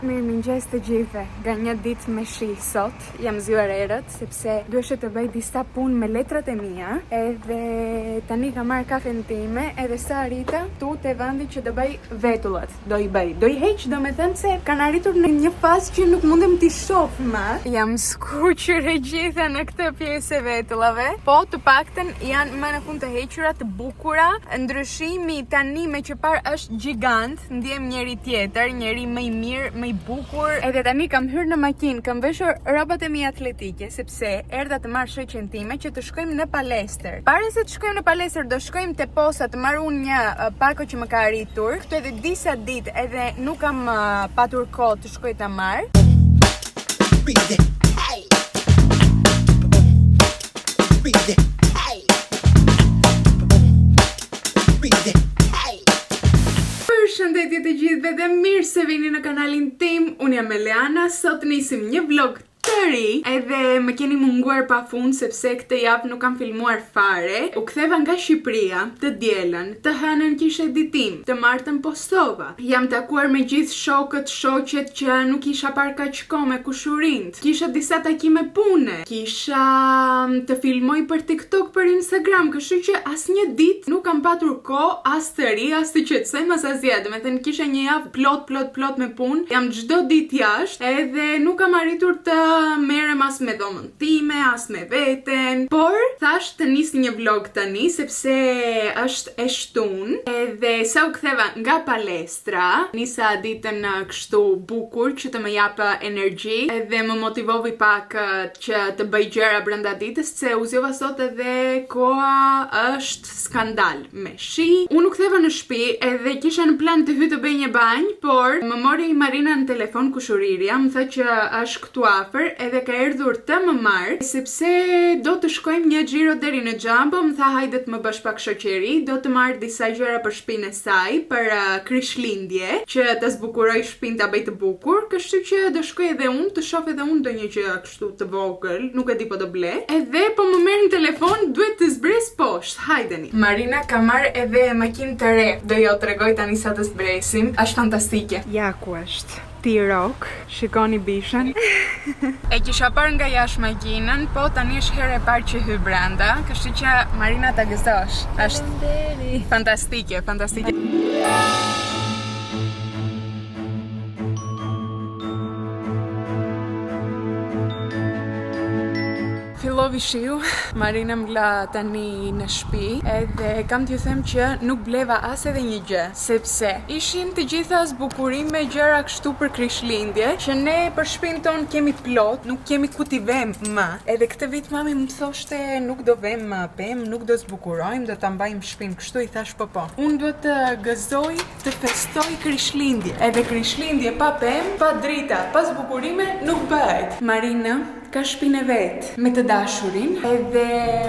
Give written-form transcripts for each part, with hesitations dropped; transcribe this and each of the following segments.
Mirëmëngjes të gjithëve. Nga një ditë me shi sot jam zgjuar erët sepse duhesha të bëj disa punë me letrat e mia, edhe tani kam marrë kafen time edhe sa arrita tu te vendi që do bëj vetullat. Do i heq, domethënë se kanë arritur në një fazë që nuk mundem t'i shoh më. Jam skuqur e gjitha në këtë pjesë e vetullave, po të paktën janë më në fund të hequra, të bukura. Ndryshimi tani me që parë është gjigant, ndjem njëri tjetër, njëri më i mirë, më i bukur. Edhe tani kam hyrë në makinë, kam veshur rrobat e mia atletike sepse erdha të marr shoqen time që të shkojmë në palestër. Para se të shkojmë në palestër, do shkojmë te posa të marr unë një pako që më ka arritur. Këtu edhe disa ditë edhe nuk kam patur kohë të shkoj ta marr. Përshëndetje të gjithëve dhe mirë se vini në kanalin tim. Unë jam Eliana, sot nisim një vlog të ri, edhe më keni munguar pa fund sepse këtë javë nuk kam filmuar fare. U ktheva nga Shqipëria, të dielën, të hënën kisha editim, të martën postova. Jam takuar me gjithë shokët, shoqet që nuk isha parë kaq kohë me kushurinë. Kisha disa takime pune, kisha të filmoj për TikTok, për Instagram, kështu që asnjë ditë nuk kam patur kohë as të ri, as të qetësoj, as asgjë. Domethënë kisha një javë plot me punë. Jam çdo ditë jashtë, edhe nuk kam arritur të merrem as me dhomën time, as me veten, por thash të nis një vlog tani sepse është e shtunë, edhe sa u ktheva nga palestra, nisa ditën kështu bukur që të më jap energji, edhe më motivovi pak që të bëj gjëra brenda ditës, se u zgjova sot edhe koha është skandal me shi. Unë u ktheva në shtëpi edhe kisha në plan të hyj të bëj një banjë, por më mori Marina në telefon kushuriria, më tha që është këtu afër edhe ka erdhur të më marr sepse do të shkojmë një xhiro deri në Xhambo. Më tha hajde të më bësh pak shoqëri, do të marr disa gjëra për shtëpinë e saj, për Krishtlindje, që të zbukuroj shtëpinë, ta bëj të bukur, kështu që do shkoj edhe unë të shoh edhe unë ndonjë gjë kështu të vogël, nuk e di po do ble. Edhe po më merr në telefon, duhet të zbres poshtë. Hajdeni. Marina ka marr edhe makinë të re. Do jo t'rregoj tani sa të zbresim. Është fantastike. Ja ku është. T-Rock, shikoni bishën. E kisha parë nga jashtë makinën, po tani është herë e parë që hy brenda, kështu që Marina ta gëzosh. Është fantastike. Fillovi shiu, Marina më la tani në shtëpi, edhe kam t'ju them që nuk bleva as edhe një gjë, sepse ishin të gjitha zbukurime, gjëra kështu për Krishtlindje, që ne për shtëpinë tonë kemi plot, nuk kemi ku t'i vëm më. Edhe këtë vit mami më thoshte nuk do vëm më pem, nuk do zbukurojmë, do ta mbajmë shtëpinë, kështu i thash po. Unë do të gëzoj, të festoj Krishtlindje. Edhe Krishtlindje pa pem, pa drita, pa zbukurime nuk bëhet. Marina ka shtëpinë e vet, me të dashurin, edhe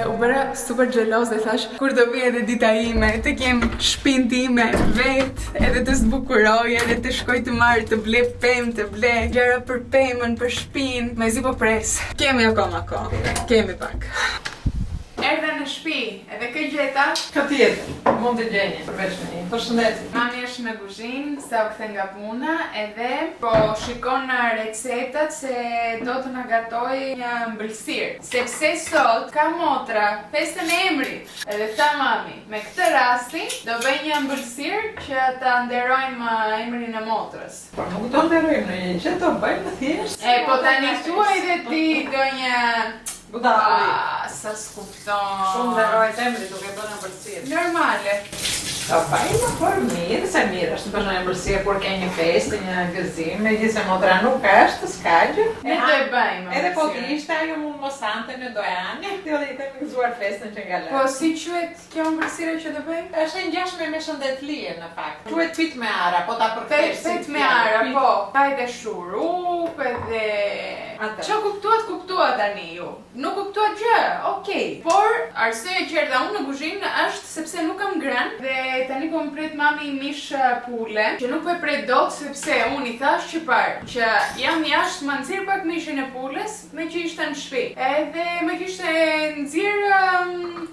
u bëra super xheloze, thash kur do vi edhe dita ime, të kem shtëpinë time vet, edhe të zbukuroj, edhe të shkoj të marr, të ble pemë, të ble gjëra për pemën, për shtëpinë. Mezi po pres. Kemi akoma kohë. Kemi pak. Erdha në shtëpi, edhe kë gjeta? Ka tjetër, mund të gjenje, përveç me një. Përshëndetje. Mami është në kuzhinë, sa u kthe nga puna, edhe po shikon recetat se do të na gatoj një ëmbëlsirë. Sepse sot ka motra festën e emrit. Edhe tha mami, me këtë rasti do bëj një ëmbëlsirë që ta nderojmë emrin e motrës. Po nuk do nderojmë në një që do bëjmë thjesht. Po tani thuaj edhe ti do një budalli. Sa s'kupton. Shumë nderojt emri duke bënë ëmbëlsirë. Normale. Ta bëjmë për mirë, se mirë është të bëjmë ëmbëlsirë kur ke një festë, një gëzim, megjithëse motra nuk është, s'ka gjë. Ne do e bëjmë. Edhe po të ishte ajo mund mosante në dojani, do të kemi gëzuar festën që nga lërë. Po si quhet kjo ëmbëlsirë që do bëjmë? Është e ngjashme me shëndetlije në fakt. Quhet pit me ara, po ta përkthesh. Pit me ara, po. Ka edhe shurup, edhe ço kuptuat tani ju. Nuk kuptuat gjë, okej. Por arsyeja që erdha unë në kuzhinë është sepse nuk kam grën dhe tani po më pret mami mish pule, që nuk po e pret dot sepse unë i thash që parë që jam jashtë më nxjerr pak mishin e pulës me që ishte në shtëpi. Edhe më kishte nxjerr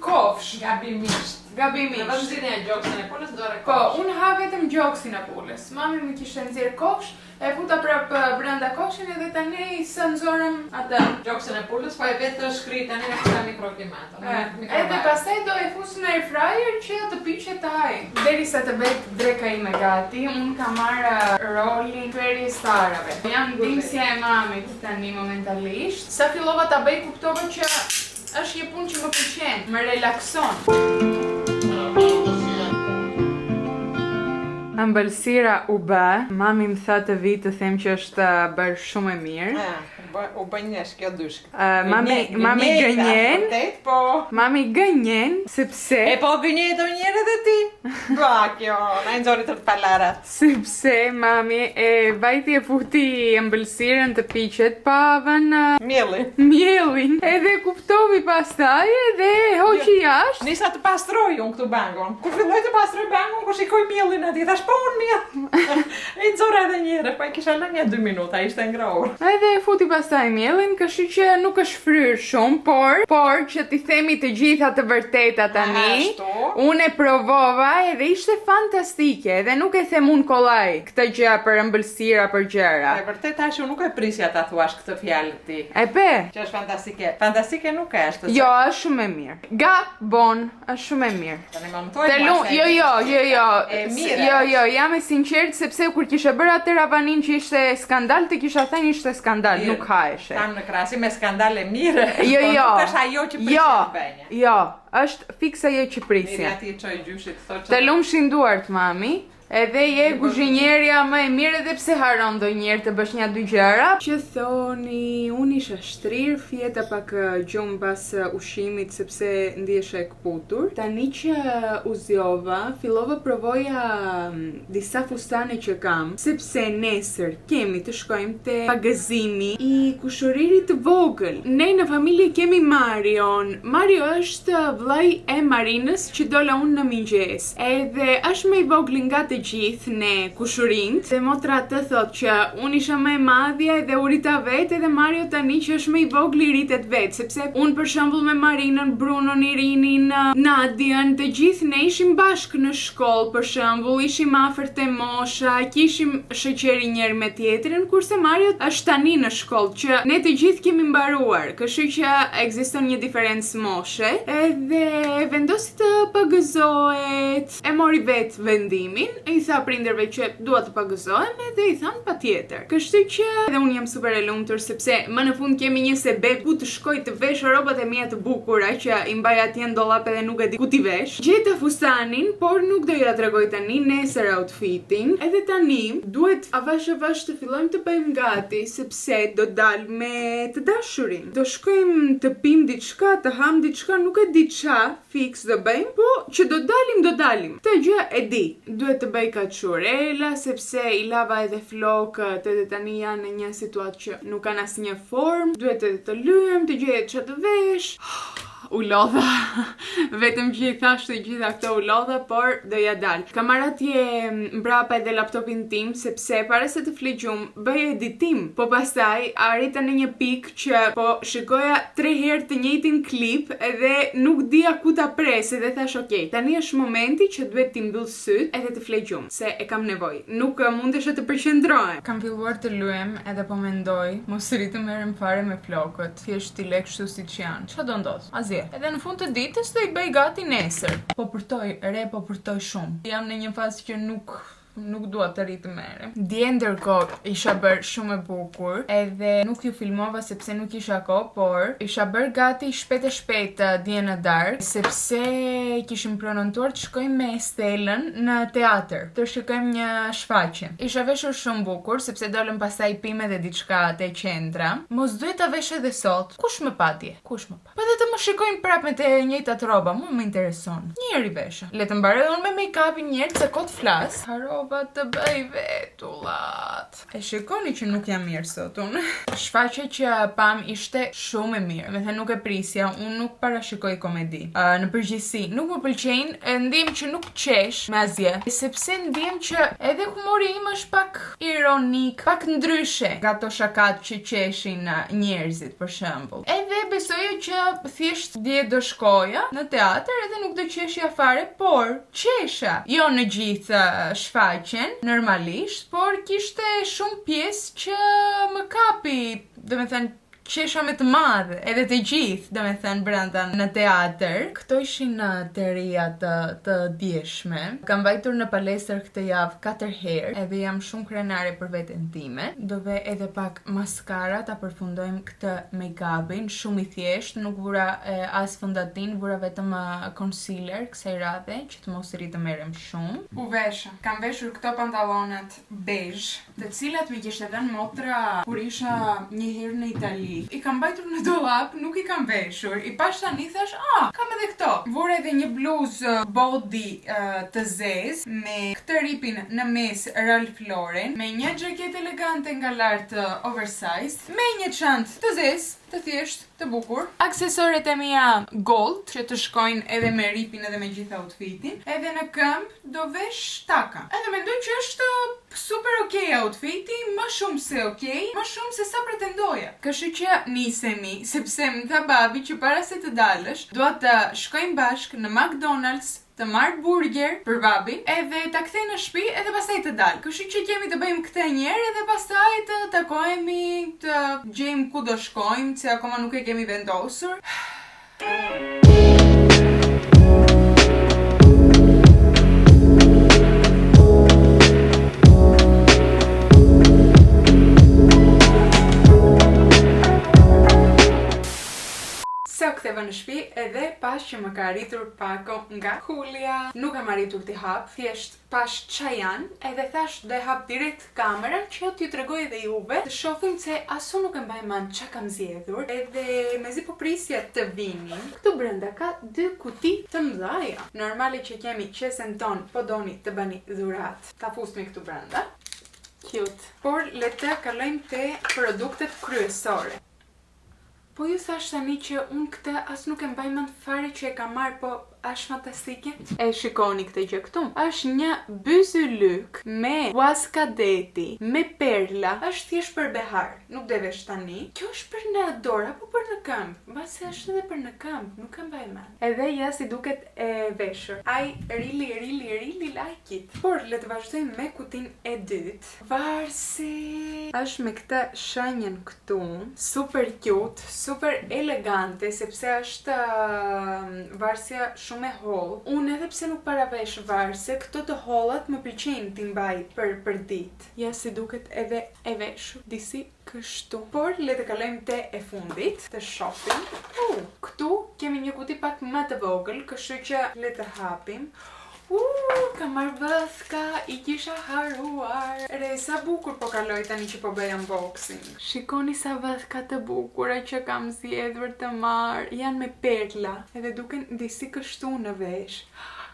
kofsh. Gabimisht. Në vazhdimin e gjoksin e pulës dore kofsh. Po, unë ha vetëm gjoksin e pulës. Mami më kishte nxjerr kofsh, e futa prap brenda kofshin edhe tani së nxorëm atë. Gjoksin e pulës, po e vetë të shkri tani me këta mikroklimatë. Edhe pastaj do e fus në air fryer që të piqet të haj. Derisa të bëhet dreka ime gati, unë kam marrë rolin periestarave. Jam dimësja e mamit tani momentalisht. Sa fillova ta bëj kuptova që është një punë që më pëlqen, më relakson. Ëmbëlsira u bë, mami më tha të vi të them që është bërë shumë e mirë. U bënjesh kjo dyshk. Mami gënjen. Mami gënjen sepse po gënjet o njëre dhe ti. Ba kjo, na nxori të palarat. Sepse mami e vajti e futi ëmbëlsirën të piqet pa vënë mielin. Edhe kuptovi pastaj edhe hoqi jashtë. Nisa të pastroj unë këtu bangon. Kur filloj të pastroj bangon, kur shikoj mielin aty, thash po unë miell. E nxora edhe njëre, po e kisha lënë 2 minuta, ishte ngrohur. Edhe e futi pastaj mielin, kështu që nuk është fryrë shumë, por që t'i themi të gjitha të vërteta tani. Unë e provova edhe ishte fantastike, edhe nuk e them unë kollaj këtë gjë për ëmbëlsira për gjëra. E vërtet tash unë nuk e prisja ta thuash këtë fjalë ti. E pe? Që është fantastike. Fantastike nuk është. Jo, është shumë e mirë. Gabon, është shumë e mirë. Tani më mëtoj. Jo, jam e sinqert sepse kur kisha bërë atë ravanin që ishte skandal, të kisha thënë ishte skandal, nuk hahesh. Tam në krahasim me skandale mire. Jo. Nuk është ajo që prisja të bënje. Jo, është fiks ajo që prisja. Mirë ati çoj gjyshit thotë. Të lumshin duart mami. Edhe je kuzhinjerja më e mirë edhe pse haron ndonjëherë të bësh 1-2 gjëra. Që thoni, unë isha shtrirë, fjeta pak gjumë pas ushqimit sepse ndihesha e kputur. Tani që u zgjova, fillova provoja disa fustane që kam, sepse nesër kemi të shkojmë te pagazimi i kushuririt të vogël. Ne në familje kemi Marion. Mario është vllai e Marinës që dola unë në mëngjes. Edhe është më i vogël nga të gjithë ne kushurint. Dhe motra të thot që unë isha më e madhja edhe u rita vetë, edhe Mario tani që është më i vogël i ritet vetë, sepse unë për shembull me Marinën, Brunon, Irinin, Nadian, të gjithë ne ishim bashkë në shkollë, për shembull, ishim afër te mosha, kishim shoqëri njëri me tjetrin, kurse Mario është tani në shkollë, që ne të gjithë kemi mbaruar, kështu që ekziston një diferencë moshe, edhe vendosi të pagëzohet, e mori vetë vendimin. I tha prindërve që dua të pagëzohem edhe i thanë patjetër. Kështu që edhe unë jam super e lumtur sepse më në fund kemi një sebeb ku të shkoj të vesh rrobat e mia të bukura që i mbaj atje në dollap edhe nuk e di ku t'i vesh. Gjeta fustanin, por nuk do ja tregoj tani nesër outfitin. Edhe tani duhet avash të fillojmë të bëjmë gati sepse do dal me të dashurin. Do shkojmë të pim diçka, të ham diçka, nuk e di ç'a fiks do bëjmë, po që do dalim. Këtë gjë e di. Duhet të bëj kaçurela sepse i lava edhe flokët edhe tani janë në një situatë që nuk kanë asnjë formë. Duhet edhe të lyhem, të gjej çfarë të vesh. U lodha, vetëm që i thash të gjitha këto u lodha, por do ja dal. Kamaratje mbrapa edhe laptopin tim, sepse para se të fligjum, bëj editim, po pastaj arrita në një pikë që po shikoja 3 herë të njëjtin klip edhe nuk dija ku ta pres, edhe thash okay, tani është momenti që duhet t'i mbyll syt edhe të fligjum, se e kam nevojë. Nuk mundesha të përqendrohem. Kam filluar të luajm edhe po mendoj, mos rritë merrem fare me flokët, thjesht i lek kështu siç janë. Çfarë do ndodh? Edhe në fund të ditës do i bëj gati nesër. Po përtoj shumë. Jam në një fazë që nuk dua të rritë merrem. Dje ndërkohë isha bërë shumë e bukur, edhe nuk ju filmova sepse nuk isha kohë, por isha bërë gati shpejt dje në darkë, sepse kishim pronontuar të shkojmë me Estelën në teatr, të shikojmë një shfaqje. Isha veshur shumë bukur, sepse dolëm pastaj pime dhe diçka te qendra. Mos duhet ta vesh edhe sot. Kush më pa dje? Po edhe të më shikojnë prapë me të njëjtat rroba, mua më intereson. Njëri vesha. Le të mbaroj unë me make-upin një herë se kot flas. Haro prova të bëj vetullat. E shikoni që nuk jam mirë sot unë. Shfaqja që pam ishte shumë e mirë. Me thënë nuk e prisja, unë nuk parashikoj komedi. Në përgjithësi, nuk më pëlqejnë, ndiem që nuk qesh me asgjë, sepse ndiem që edhe humori im është pak ironik, pak ndryshe nga ato shakat që qeshin njerëzit, për shembull. Edhe besoja që thjesht dje do shkoja në teatr edhe nuk do qeshja fare, por qesha. Jo në gjithë shfaqjen, normalisht, por kishte shumë pjesë që më kapi, domethënë qesha me të madhe, edhe të gjithë, domethënë brenda në teatr. Këto ishin teoria të djeshme. Kam vajtur në palestër këtë javë 4 herë, edhe jam shumë krenare për veten time. Dove edhe pak maskara ta përfundojmë këtë make-upin, shumë i thjeshtë, nuk vura as fondatin, vura vetëm concealer kësaj radhe, që të mos rri të merrem shumë. U vesha. Kam veshur këto pantallonat beige, të cilat më kishte dhënë motra kur isha një herë në Itali. I kam mbajtur në dollap, nuk i kam veshur. I pash tani thash, kam edhe këto. Vura edhe një bluzë body të zezë me këtë ripin në mes Ralph Lauren, me një xhaketë elegante nga lart oversized, me një çantë të zezë, të thjesht, të bukur. Aksesoret e mia gold, që të shkojnë edhe me ripin edhe me gjithë outfitin. Edhe në këmbë do vesh taka. Edhe mendoj që është super okay outfiti, më shumë se okay, më shumë se sa pretendoja. Kështu që nisemi, sepse më tha babi që para se të dalësh, dua të shkojmë bashkë në McDonald's, të marr burger për babin, edhe ta kthej në shtëpi edhe pastaj të dal. Kështu që kemi të bëjmë këtë një herë edhe pastaj të takohemi, të gjejmë ku do shkojmë, se akoma nuk e kemi vendosur. Ktheva në shtëpi edhe pash që më ka arritur pako nga Julia. Nuk kam arritur t'i hap, thjesht pash qa janë, edhe thash dhe hap direkt kamerën që t'ju tregoj edhe juve, të shohim se asu nuk e mbaj mend qa kam zgjedhur, edhe mezi po prisja të vinin. Këtu brenda ka 2 kuti të mëdhaja. Normale që kemi qesen ton, po doni të bani dhurat, ta fusni këtu brenda. Cute. Por le të kalojmë te produktet kryesore. Po ju thash tani që unë këtë as nuk e mbaj mend fare që e kam marrë, po është fantastike. E shikoni këtë gjë këtu. Është një byzylyk me huaskadeti, me perla, është thjesht për behar. Nuk dhe vesh tani. Kjo është për në dorë apo për në këmbë? Mbase është edhe për në këmbë, nuk e mbaj mend. Edhe ja si duket e veshur. I really like it. Por le të vazhdojmë me kutin e dytë. Varsi është me këtë shenjën këtu, super cute, super elegante, sepse është varsja shumë e holl. Unë edhe pse nuk paravesh varse, këto të hollat më pëlqejnë t'i mbaj për ditë. Ja si duket edhe e veshur, disi kështu. Por le të kalojmë te e fundit, të shopping. Këtu kemi një kuti pak më të vogël, kështu që le të hapim. Kam marrë vëthka, i kisha haruar. Re, sa bukur po kaloj tani që po bëj unboxing. Shikoni sa vëthka të bukura që kam zgjedhur të marr. Janë me perla, edhe duken disi kështu në vesh.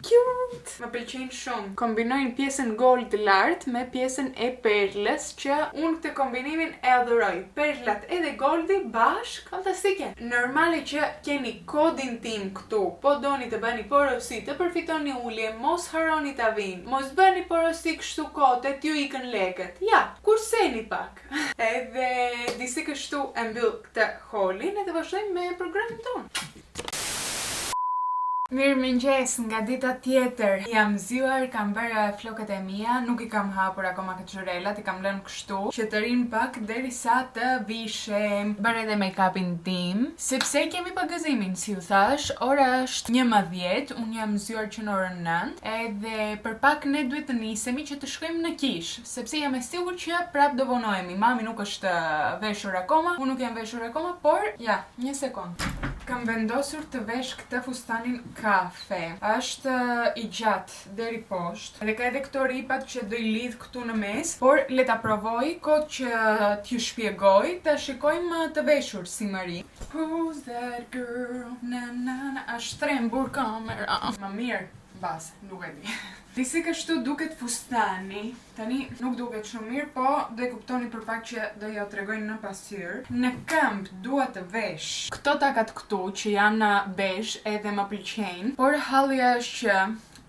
Cute! Më pëlqejnë shumë. Kombinojnë pjesën gold lart me pjesën e perlës, që unë këtë kombinimin e adhuroj. Perlat edhe goldi bashk, fantastike. Normale që keni kodin tim këtu, po doni të bëni porosi, të përfitoni ulje, mos harroni ta vinë, mos bëni porosi kështu kote, t'ju ikën lekët. Ja, kurseni pak. Edhe disi kështu e mbyll këtë haulin edhe vazhdojmë me programin tonë. Mirë mëngjes, nga dita tjetër. Jam zgjuar, kam bërë flokët e mia, nuk i kam hapur akoma kaçurelat, i kam lënë kështu, që të rinë pak derisa të vishem. Bërë edhe make-upin tim, sepse kemi pak gëzimin, si u thash, ora është 11, unë jam zgjuar që në orën 9, edhe për pak ne duhet të nisemi që të shkojmë në kish, sepse jam e sigurt që prap do vonohemi. Mami nuk është veshur akoma, unë nuk jam veshur akoma, por ja, një sekond. Kam vendosur të vesh këtë fustanin kafe. Është i gjatë deri poshtë. Edhe ka edhe këto ripat që do i lidh këtu në mes, por le ta provoj, kohë që t'ju shpjegoj, të shikojmë të veshur si më ri. Who's that girl? Na na na, është trembur kamera. Më mirë. Base, nuk e di. Disi kështu duket fustani, tani nuk duket shumë mirë, po do e kuptoni për pak që do ja tregoj në pasyrë. Në këmbë dua të vesh këto takat këtu që janë bezh edhe më pëlqejnë, por halli është që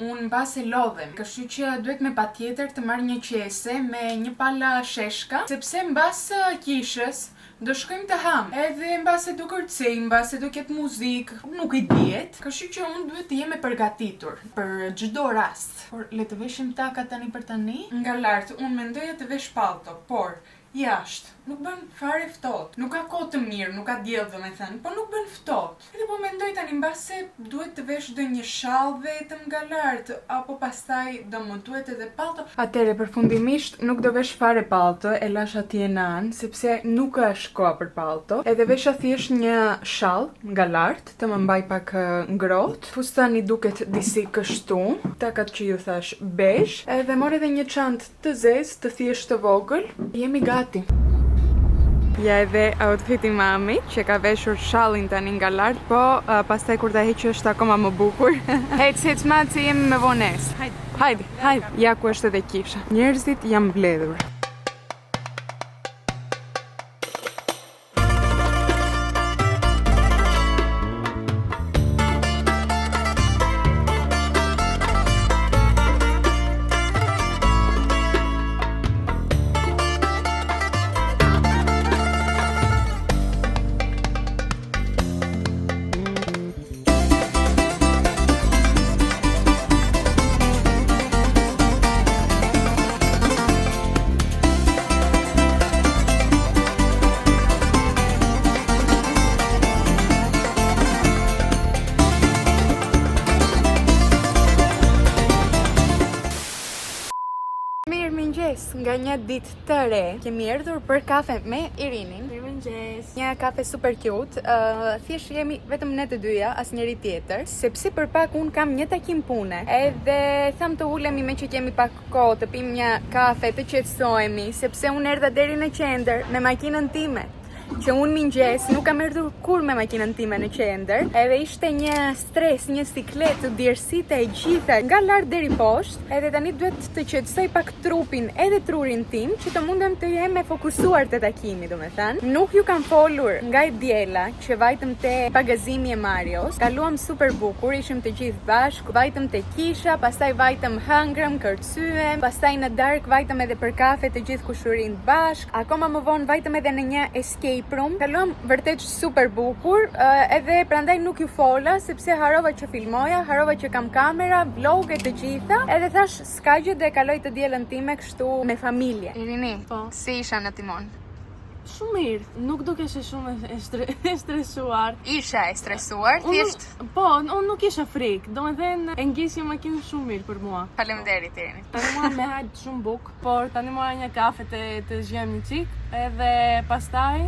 unë mbase lodhem, kështu që duhet me patjetër të marr një qese me një pala sheshka, sepse mbas kishës do shkojmë të ham, edhe mbase do kërcej, mbase do ketë muzikë, nuk i diet, kështu që unë duhet të jem e përgatitur për çdo rast. Por le të veshim takat tani për tani. Nga lart unë mendoja të vesh palto, por jashtë nuk bën fare ftohtë. Nuk ka kohë të mirë, nuk ka diell domethënë, po nuk bën ftohtë. Edhe po mendoj tani mbase duhet të vesh ndonjë shall vetëm nga lart, apo pastaj do më duhet edhe palto. Atëre përfundimisht nuk do vesh fare palto, e lash atje në anë, sepse nuk është koha për palto. Edhe vesha thjesht një shall nga lart, të më mbaj pak ngrohtë. Fustani duket disi kështu, takat që ju thash bezh, edhe mor edhe një çantë të zezë, të thjesht të vogël. Jemi gati. Ja edhe outfiti mamit, që ka veshur shallin tani nga lart, po pastaj kur ta heq është akoma më bukur. Hec maci, jemi me vonesë. Hajde. Ja ku është edhe kisha. Njerëzit janë mbledhur. Nga një ditë të re, kemi erdhur për kafe me Irinin. Një kafe super cute. Thjesht jemi vetëm ne të dyja, asnjëri tjetër, sepse për pak un kam një takim pune. Edhe tham të ulemi me që kemi pak kohë të pim një kafe, të qetësohemi, sepse un erdha deri në qendër me makinën time. Që unë mëngjes nuk kam erdhur kur me makinën time në qendër, edhe ishte një stres, një siklet, të djersita e gjitha nga lart deri poshtë, edhe tani duhet të qetësoj pak trupin edhe trurin tim, që të mundem të jem e fokusuar te takimi, domethënë. Nuk ju kam folur nga e diela që vajtëm te pagazimi e Marios, kaluam super bukur, ishim të gjithë bashkë, vajtëm te kisha, pastaj vajtëm hëngrëm, kërcyem, pastaj në darkë vajtëm edhe për kafe të gjithë kushurinë bashkë, akoma më vonë vajtëm edhe në një escape room. Kaluam vërtet super bukur, edhe prandaj nuk ju fola sepse harova që filmoja, harova që kam kamera, vloge të gjitha, edhe thash s'ka gjë dhe kaloj të dielën time kështu me familje. Irini, si isha në timon? Shumë mirë, nuk dukeshe shumë e stresuar. Isha e stresuar, thjesht? Po, unë nuk isha frikë, do me thënë e ngjisje makinë shumë mirë për mua. Faleminderit, Irini. Tani mua me hajtë shumë bukë, por tani mora një kafe të zgjem një qik, edhe pastaj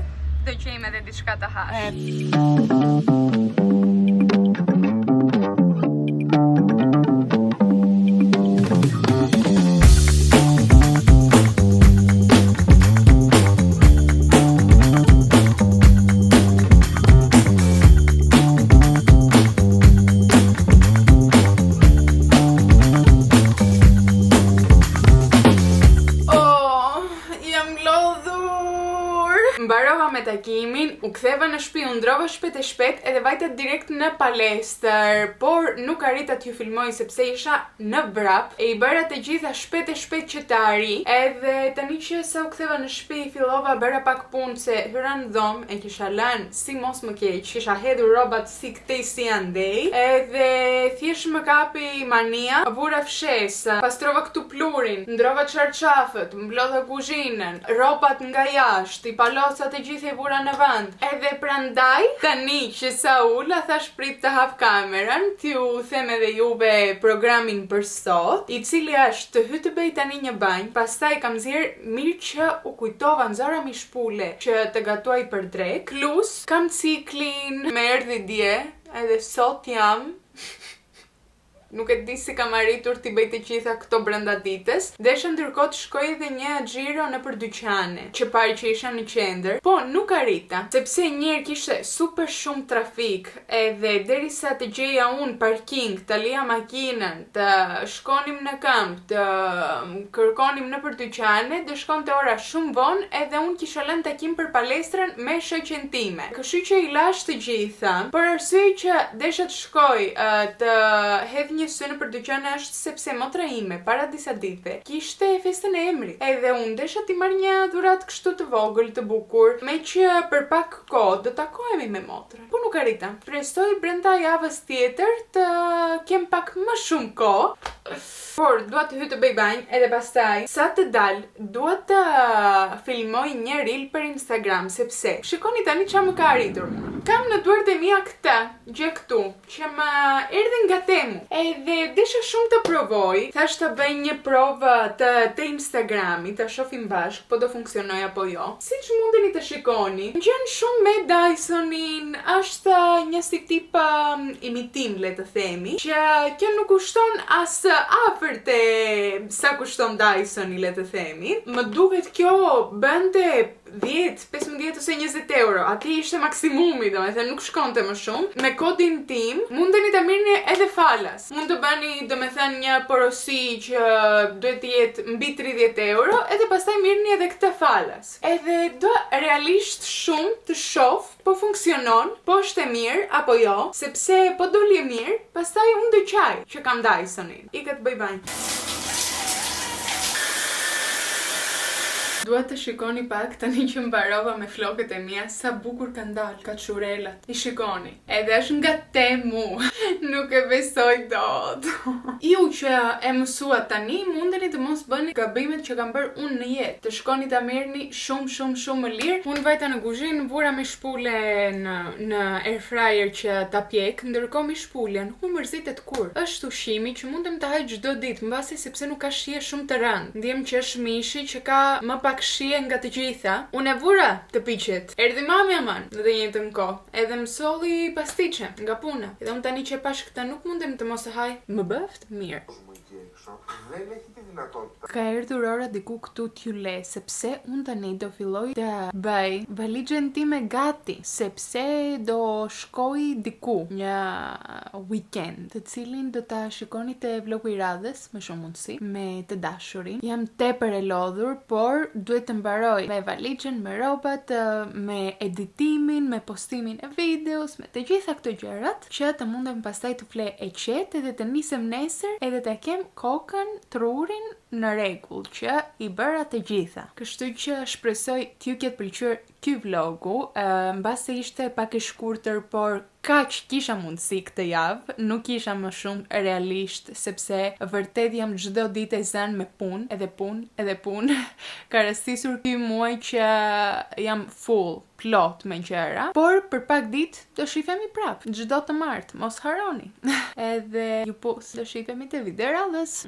do gjejmë edhe diçka të hash. Mbarova me takimin, u ktheva në shtëpi, u ndrova shpejt edhe vajta direkt në palestër, por nuk arrita t'ju filmoj sepse isha në vrap, e i bëra të gjitha shpejt që të arri, edhe tani që sa u ktheva në shtëpi, fillova bëra pak punë se hyra në dhomë, e kisha lënë si mos më keq, kisha hedhur rrobat si këtej si andej, edhe thjesht më kapi mania, vura fshesë, pastrova këtu plurin, ndrova çarçafët, mblodha kuzhinën, rrobat nga jashtë, i palocat e gjithë i vura në vend. Edhe prandaj, tani që sa ula, thash prit të hap kamerën, t'ju them edhe juve programin për sot, i cili është të hy të bëj tani një banjë, pastaj kam zjerë mirë që u kujtova nxora mi shpule që të gatuaj për drek, plus kam ciklin, më erdhi dje, edhe sot jam nuk e di si kam arritur t'i bëj të gjitha këto brenda ditës. Desha ndërkohë të shkoj edhe një xhiro nëpër dyqane, që pari që isha në qendër, po nuk arrita, sepse njëherë kishte super shumë trafik, edhe derisa të gjeja unë parking, të lija makinën, të shkonim në kamp, të kërkonim nëpër dyqane, do shkonte ora shumë vonë, edhe unë kisha lënë takim për palestrën me shoqen time. Kështu që i lash të gjitha, por arsye që desha të shkoj të hedh një sy nëpër dyqane është sepse motra ime para disa ditëve kishte festën e emrit. Edhe unë desha t'i marr një dhuratë kështu të vogël, të bukur, me që për pak kohë do takohemi me motrën. Po nuk arrita. Presoj brenda javës tjetër të kem pak më shumë kohë. Por dua të hyj të bëj banjë, edhe pastaj sa të dal, dua të filmoj një reel për Instagram, sepse shikoni tani çfarë më ka arritur. Kam në duart e mia këtë, gjë këtu, që më erdhi nga Temu. Edhe desha shumë të provoj, thash të bëj një provë të Instagramit, të shohim bashkë, po do funksionoj apo jo. Siç mundeni të shikoni, ngjan shumë me Dysonin, është një si tip imitim, le të themi, që kjo nuk kushton as afër te sa kushton Dysoni, le të themi. Më duket kjo bënte 10, 15 ose 20 euro. Ati ishte maksimumi, domethënë nuk shkonte më shumë. Me kodin tim mundeni ta merrni edhe falas. Mund të bëni domethënë një porosi që duhet të jetë mbi 30 euro, edhe pastaj merrni edhe këtë falas. Edhe do realisht shumë të shoh po funksionon, po është e mirë apo jo, sepse po doli e mirë, pastaj unë do qaj që kam Dysonin. Iket bëj banjë. Dua të shikoni pak tani që mbarova me flokët e mia sa bukur kanë dalë kaçurelat. I shikoni. Edhe është nga Temu. Nuk e besoj dot. Ju që e mësuat tani, mundeni të mos bëni gabimet që kam bërë unë në jetë. Të shkoni ta merrni shumë më lirë. Unë vajta në kuzhinë, vura me shpule në air fryer që ta pjek, ndërkohë me shpulën u mërzitet kur. Është ushqimi që mundem ta haj çdo ditë, mbasi sepse nuk ka shije shumë të rëndë. Ndjem që është mishi që ka më pak shije nga të gjitha. Unë e vura të piqet. Erdhi mamja man në të njëjtën kohë. Edhe më solli pastiqe nga puna. Edhe unë tani që e pash këtë nuk mundem të mos e haj. Më bëft mirë. Ka erdhur ora diku këtu t'ju le, sepse unë tani do filloj të bëj valixhen time gati, sepse do shkoj diku një weekend, të cilin do ta shikoni te vlogu i radhës me shumë mundësi, me të dashurin. Jam tepër e lodhur, por duhet të mbaroj me valixhen, me rrobat, me editimin, me postimin e videos, me të gjitha këto gjërat, që të mundem pastaj të fle e qetë edhe të nisem nesër, edhe të kem kokën, trurin në rregull, që i bëra të gjitha. Kështu që shpresoj t'ju ketë pëlqyer ky vlogu, mbase ishte pak i shkurtër, por kaq kisha mundësi këtë javë, nuk isha më shumë realisht, sepse vërtet jam çdo ditë e zënë me punë, edhe punë. Ka rastisur ky muaj që jam full, plot me gjëra, por për pak ditë do shifemi prap, çdo të martë, mos harroni. Edhe ju po do shifemi te video radhës.